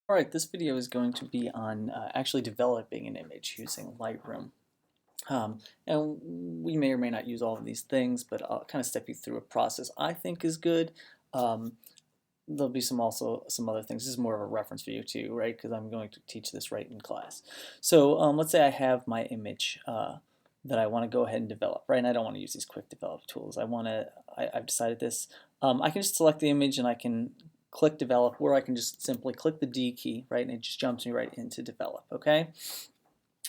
Alright, this video is going to be on actually developing an image using Lightroom. And we may or may not use all of these things, but I'll kind of step you through a process I think is good. Um, there'll be also some other things. This is more of a reference video too, right? Because I'm going to teach this right in class. So let's say I have my image that I want to go ahead and develop, right? And I don't want to use these quick develop tools. I've decided this. I can just select the image and I can click develop, or I can just simply click the D key, right? And it just jumps me right into develop, okay?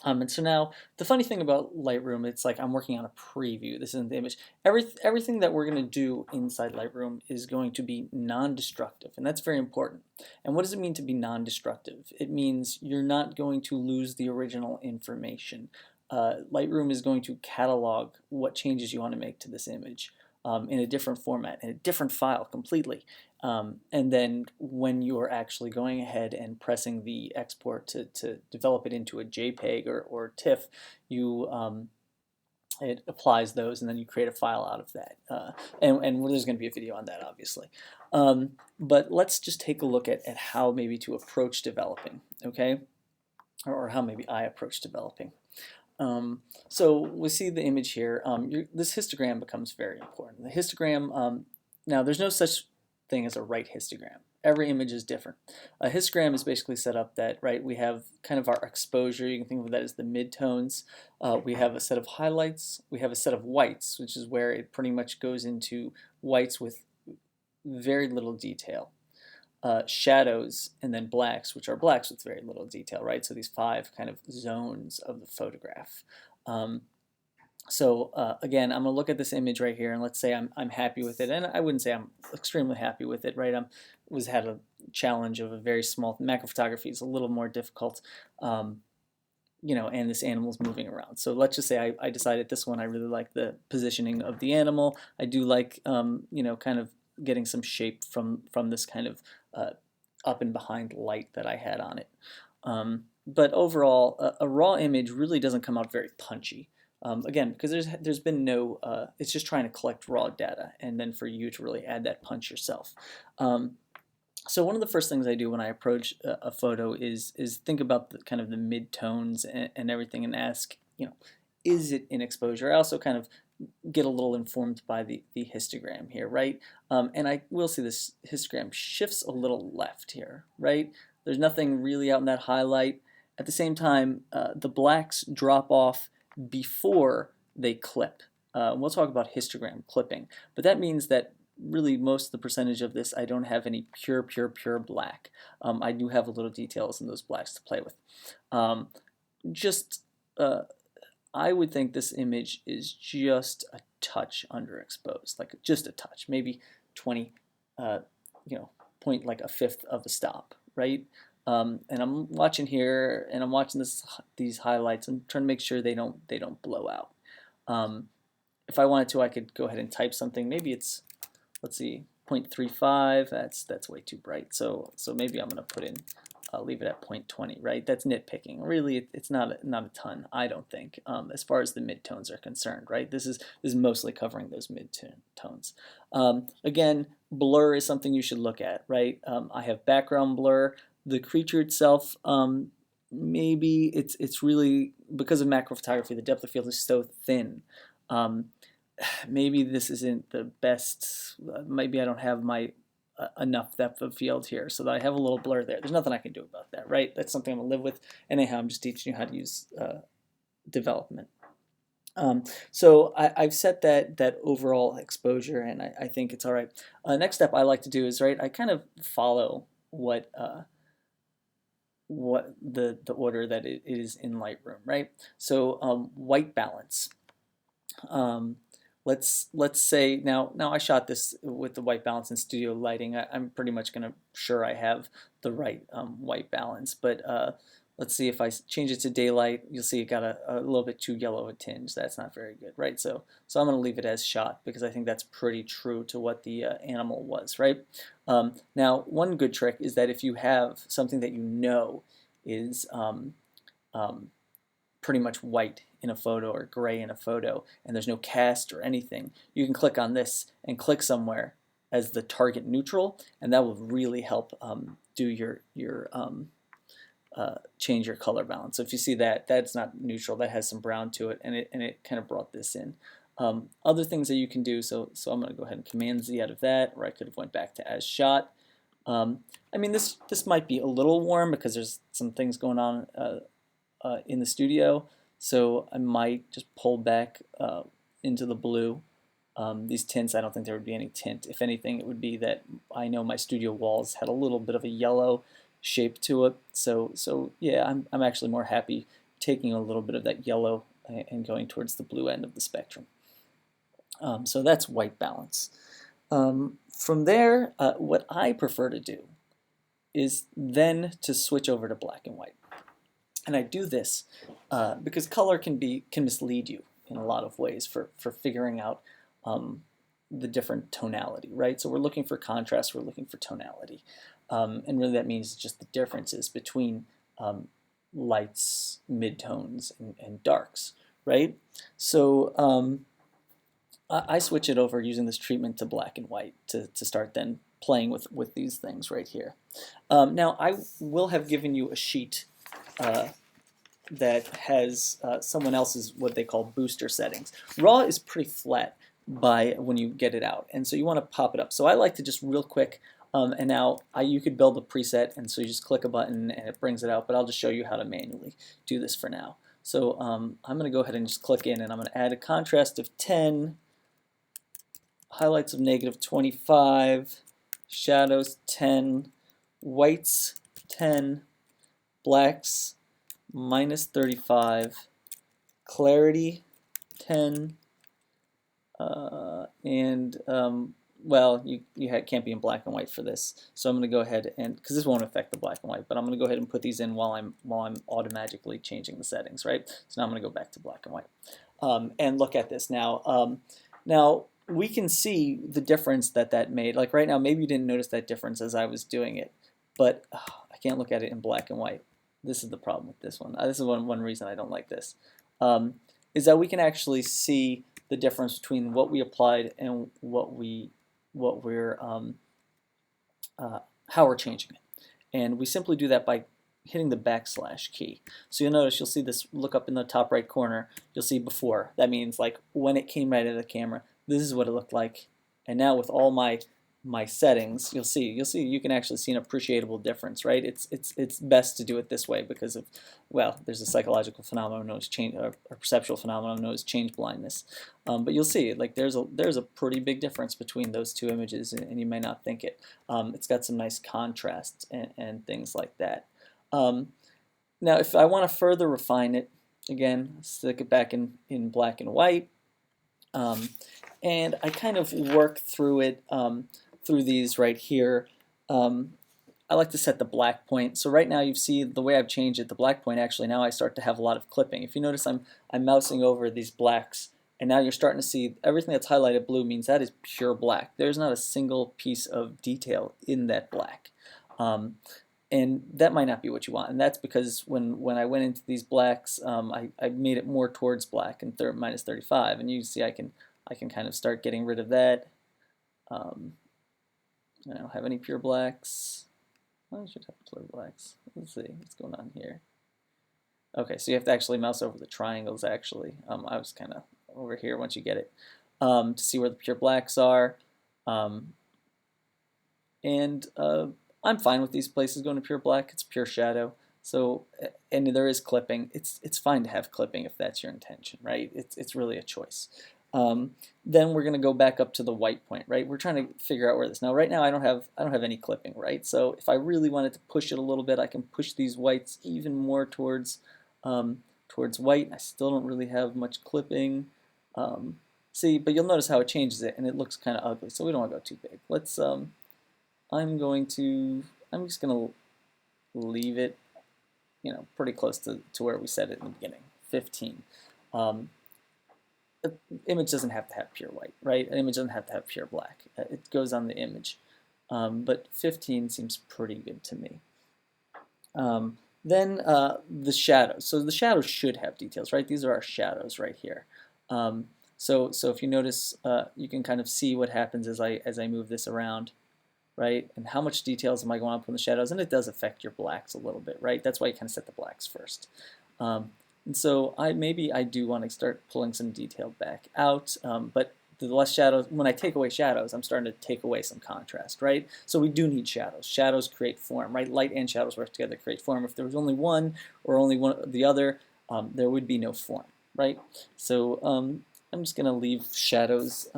And so now, the funny thing about Lightroom, it's like I'm working on a preview. This isn't the image. Everything that we're going to do inside Lightroom is going to be non-destructive, and that's very important. And what does it mean to be non-destructive? It means you're not going to lose the original information. Lightroom is going to catalog what changes you want to make to this image in a different format, in a different file completely. And then when you're actually going ahead and pressing the export to develop it into a JPEG or TIFF, it applies those, and then you create a file out of that. And there's going to be a video on that, obviously. But let's just take a look at how maybe to approach developing, okay? Or how maybe I approach developing. So we see the image here. This histogram becomes very important. The histogram, now there's no such thing as a right histogram. Every image is different. A histogram is basically set up that, right, we have kind of our exposure. You can think of that as the midtones. We have a set of highlights. We have a set of whites, which is where it pretty much goes into whites with very little detail. Shadows, and then blacks, which are blacks with very little detail, right? So these 5 kind of zones of the photograph. Again, I'm going to look at this image right here, and let's say I'm happy with it, and I wouldn't say I'm extremely happy with it, right? Had a challenge of a very small macro photography is a little more difficult, you know, and this animal's moving around. So let's just say I decided this one I really like the positioning of the animal. I do like you know, kind of getting some shape from this kind of up and behind light that I had on it. But overall, a raw image really doesn't come out very punchy. Again, because there's been no, it's just trying to collect raw data, and then for you to really add that punch yourself. So one of the first things I do when I approach a photo is think about the kind of the mid-tones and everything, and ask, you know, is it in exposure? I also kind of get a little informed by the histogram here, right? And I will see this histogram shifts a little left here, right? There's nothing really out in that highlight. At the same time, the blacks drop off before they clip. We'll talk about histogram clipping, but that means that really most of the percentage of this I don't have any pure black. I do have a little details in those blacks to play with. Just I would think this image is just a touch underexposed, like just a touch, maybe 20, you know, point like a fifth of a stop, right? And I'm watching here, and I'm watching these highlights. I'm trying to make sure they don't blow out. If I wanted to, I could go ahead and type something. Maybe it's, let's see, 0.35. That's way too bright. So maybe I'm gonna put in, leave it at 0.20, right? That's nitpicking. Really, it's not a ton, I don't think, as far as the midtones are concerned, right? This is mostly covering those midtones. Again, blur is something you should look at, right? I have background blur. The creature itself, maybe it's really, because of macro photography, the depth of field is so thin. Maybe this isn't the best. Maybe I don't have my enough depth of field here, so that I have a little blur there. There's nothing I can do about that, right? That's something I'm gonna live with. Anyhow, I'm just teaching you how to use development. So I've set that overall exposure, and I think it's all right. Next step I like to do is, right, I kind of follow what the order that it is in Lightroom, right? So white balance. Let's say now I shot this with the white balance in studio lighting. I'm pretty much sure I have the right white balance, but let's see, if I change it to daylight, you'll see it got a little bit too yellow a tinge. That's not very good, right? So I'm going to leave it as shot, because I think that's pretty true to what the animal was, right? Now, one good trick is that if you have something that you know is pretty much white in a photo or gray in a photo, and there's no cast or anything, you can click on this and click somewhere as the target neutral, and that will really help do your change your color balance. So if you see that, that's not neutral, that has some brown to it, and it kind of brought this in. Other things that you can do, so I'm going to go ahead and Command Z out of that, or I could have went back to as shot. I mean, this might be a little warm because there's some things going on in the studio, so I might just pull back into the blue. These tints, I don't think there would be any tint. If anything, it would be that I know my studio walls had a little bit of a yellow shape to it. So yeah, I'm actually more happy taking a little bit of that yellow and going towards the blue end of the spectrum. So that's white balance. From there, what I prefer to do is then to switch over to black and white. And I do this because color can mislead you in a lot of ways for figuring out the different tonality, right? So we're looking for contrast, we're looking for tonality. And really that means just the differences between lights, midtones, and darks, right? So I switch it over using this treatment to black and white to start then playing with these things right here. Now I will have given you a sheet that has someone else's what they call booster settings. Raw is pretty flat when you get it out, and so you want to pop it up. So I like to just real quick, and now you could build a preset, and so you just click a button and it brings it out, but I'll just show you how to manually do this for now. So I'm going to go ahead and just click in, and I'm going to add a contrast of 10, highlights of -25, shadows 10, whites 10, blacks -35, clarity 10, and well, you can't be in black and white for this, so I'm going to go ahead and, because this won't affect the black and white, but I'm going to go ahead and put these in while I'm automatically changing the settings, right? So now I'm going to go back to black and white, and look at this now. Now we can see the difference that made. Like right now, maybe you didn't notice that difference as I was doing it, but I can't look at it in black and white. This is the problem with this one. This is one reason I don't like this, is that we can actually see the difference between what we applied and how we're changing it. And we simply do that by hitting the backslash key. So you'll notice, you'll see this, look up in the top right corner, you'll see before. That means like when it came right out of the camera, this is what it looked like. And now with all my settings, you'll see you can actually see an appreciable difference, right? It's best to do it this way because of, well, there's a psychological phenomenon known as change, or perceptual phenomenon known as change blindness. But you'll see, like there's a pretty big difference between those two images, and you may not think it. It's got some nice contrast and things like that. Now, if I want to further refine it, again, stick it back in black and white, and I kind of work through it through these right here. I like to set the black point. So right now you see the way I've changed it, the black point actually now I start to have a lot of clipping. If you notice, I'm mousing over these blacks, and now you're starting to see everything that's highlighted blue means that is pure black. There's not a single piece of detail in that black. And that might not be what you want, and that's because when I went into these blacks, I made it more towards black and -35, and you see I can kind of start getting rid of that. I don't have any pure blacks. I should have pure blacks. Let's see what's going on here. Okay, so you have to actually mouse over the triangles actually. I was kind of over here once you get it, to see where the pure blacks are. I'm fine with these places going to pure black. It's pure shadow. So, and there is clipping. It's fine to have clipping if that's your intention, right? It's really a choice. Then we're going to go back up to the white point, right? We're trying to figure out where this. Now, right now I don't have any clipping, right? So if I really wanted to push it a little bit, I can push these whites even more towards white. I still don't really have much clipping. See, but you'll notice how it changes it, and it looks kind of ugly. So we don't want to go too big. Let's. I'm just going to leave it, pretty close to where we set it in the beginning, 15. The image doesn't have to have pure white, right? An image doesn't have to have pure black. It goes on the image. But 15 seems pretty good to me. Then the shadows. So the shadows should have details, right? These are our shadows right here. So if you notice, you can kind of see what happens as I move this around, right? And how much details am I going to put in the shadows? And it does affect your blacks a little bit, right? That's why you kind of set the blacks first. And so maybe I do want to start pulling some detail back out, but the less shadows, when I take away shadows, I'm starting to take away some contrast, right? So we do need shadows. Shadows create form, right? Light and shadows work together to create form. If there was only one or only one or the other, there would be no form, right? So I'm just going to leave shadows.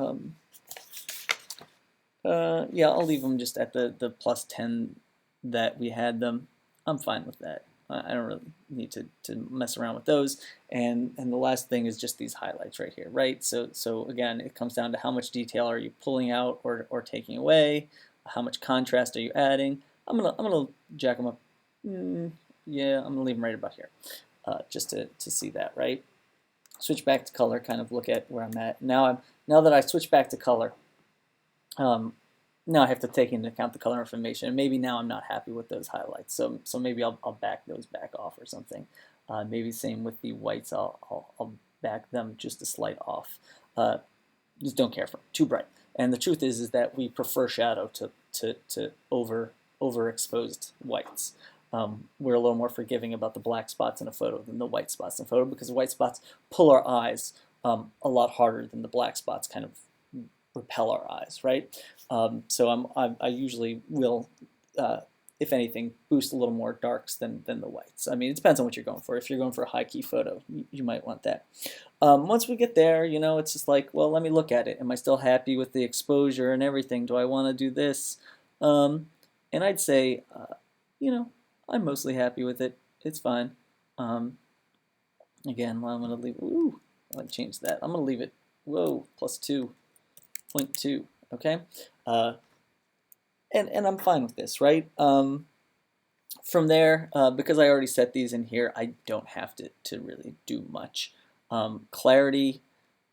Yeah, I'll leave them just at the plus 10 that we had them. I'm fine with that. I don't really need to mess around with those. And the last thing is just these highlights right here, right? So again, it comes down to how much detail are you pulling out or taking away, how much contrast are you adding. I'm gonna jack them up. Yeah, I'm gonna leave them right about here, just to see that, right? Switch back to color, kind of look at where I'm at. Now that I switch back to color, now I have to take into account the color information, and maybe now I'm not happy with those highlights. So maybe I'll back those back off or something. Maybe same with the whites. I'll back them just a slight off. Just don't care for them. Too bright. And the truth is that we prefer shadow to overexposed whites. We're a little more forgiving about the black spots in a photo than the white spots in a photo, because the white spots pull our eyes a lot harder than the black spots kind of repel our eyes, right? So I usually will, if anything, boost a little more darks than the whites. I mean, it depends on what you're going for. If you're going for a high key photo, you might want that. Once we get there, you know, it's just like, well, let me look at it. Am I still happy with the exposure and everything? Do I want to do this? And I'd say, you know, I'm mostly happy with it. It's fine. Again, I'm going to leave, ooh, I'll change that. I'm going to leave it, whoa, plus 2.2, okay? And I'm fine with this, right? From there, because I already set these in here, I don't have to really do much. Clarity,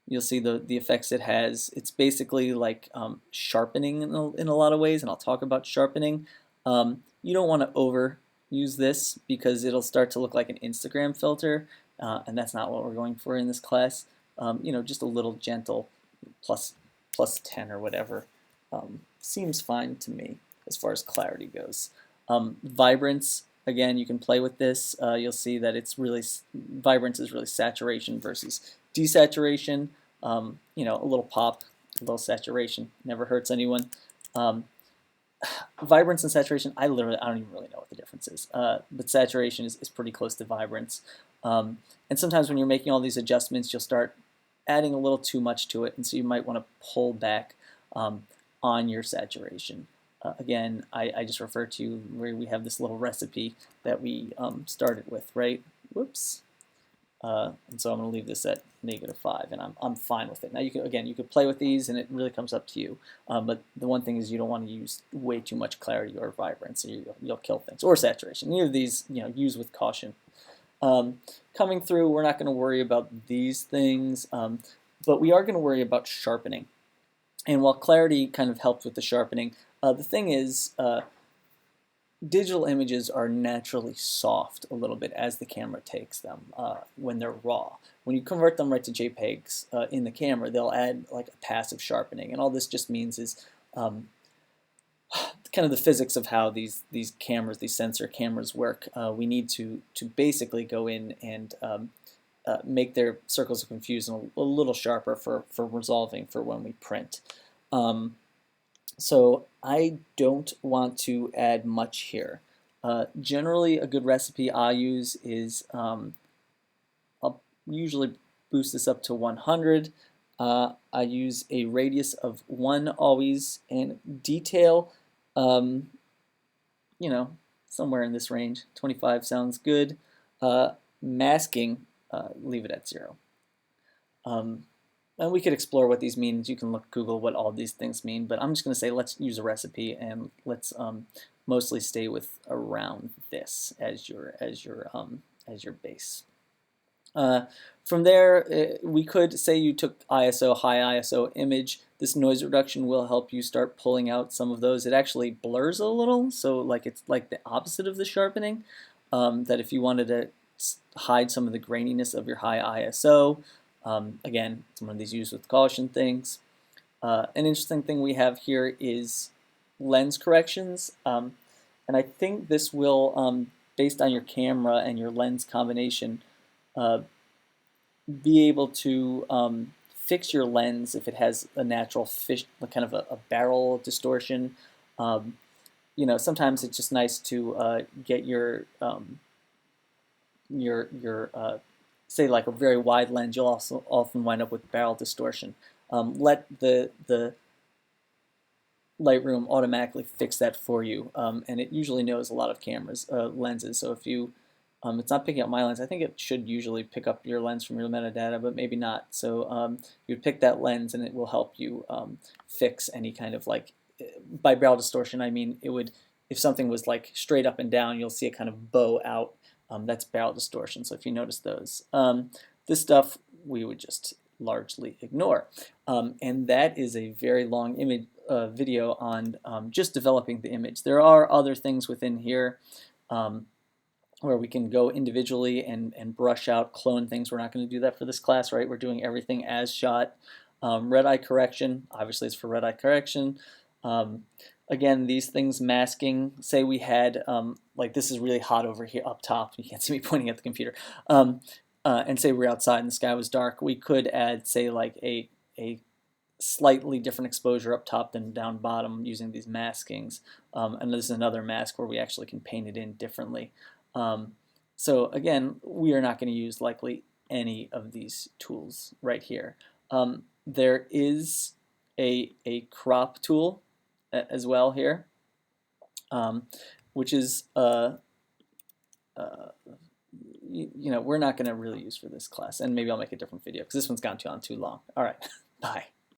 you'll see the effects it has. It's basically like sharpening in a lot of ways, and I'll talk about sharpening. You don't want to overuse this because it'll start to look like an Instagram filter, and that's not what we're going for in this class. You know, just a little gentle plus 10 or whatever seems fine to me as far as clarity goes. Vibrance, again, you can play with this. You'll see that it's really, vibrance is really saturation versus desaturation. You know, a little pop, a little saturation, never hurts anyone. Vibrance and saturation, I don't even really know what the difference is. But saturation is pretty close to vibrance. And sometimes when you're making all these adjustments, you'll start adding a little too much to it, and so you might want to pull back on your saturation. Again, I just refer to where we have this little recipe that we started with, right? Whoops. And so I'm going to leave this at -5, and I'm fine with it. Now you could play with these, and it really comes up to you. But the one thing is you don't want to use way too much clarity or vibrance, so you'll kill things. Or saturation. Either of these, you know, use with caution. Coming through, we're not going to worry about these things, but we are going to worry about sharpening. And while clarity kind of helps with the sharpening, the thing is, digital images are naturally soft a little bit as the camera takes them when they're raw. When you convert them right to JPEGs in the camera, they'll add like a passive sharpening, and all this just means is kind of the physics of how these cameras, these sensor cameras work. We need to basically go in and make their circles of confusion a little sharper for resolving for when we print. So I don't want to add much here. Generally, a good recipe I use is I'll usually boost this up to 100. I use a radius of 1 always, and detail, you know, somewhere in this range. 25 sounds good. Masking, leave it at 0. And we could explore what these mean. You can Google what all these things mean, but I'm just going to say let's use a recipe, and let's mostly stay with around this as your base. From there, we could say you took ISO, high ISO image. This noise reduction will help you start pulling out some of those. It actually blurs a little, so like it's like the opposite of the sharpening. That if you wanted to hide some of the graininess of your high ISO, again, it's one of these use with caution things. An interesting thing we have here is lens corrections, and I think this will, based on your camera and your lens combination, uh, be able to fix your lens if it has a natural fish, kind of a barrel distortion. Um, sometimes it's just nice to get your say like a very wide lens. You'll also often wind up with barrel distortion. Let the Lightroom automatically fix that for you, and it usually knows a lot of cameras lenses. So if you it's not picking up my lens. I think it should usually pick up your lens from your metadata, but maybe not. So you would pick that lens, and it will help you fix any kind of like, by barrel distortion, I mean it would, if something was like straight up and down, you'll see it kind of bow out. That's barrel distortion. So if you notice those, this stuff we would just largely ignore. And that is a very long image video on just developing the image. There are other things within here. Where we can go individually and brush out, clone things. We're not going to do that for this class, right? We're doing everything as shot. Red eye correction, obviously it's for red eye correction. Again, these things masking, say we had, like this is really hot over here up top, you can't see me pointing at the computer, and say we're outside and the sky was dark, we could add, say, like a slightly different exposure up top than down bottom using these maskings. And this is another mask where we actually can paint it in differently. So again, we are not going to use likely any of these tools right here. There is a crop tool as well here, which is we're not going to really use for this class, and maybe I'll make a different video because this one's gone on too long. All right, bye.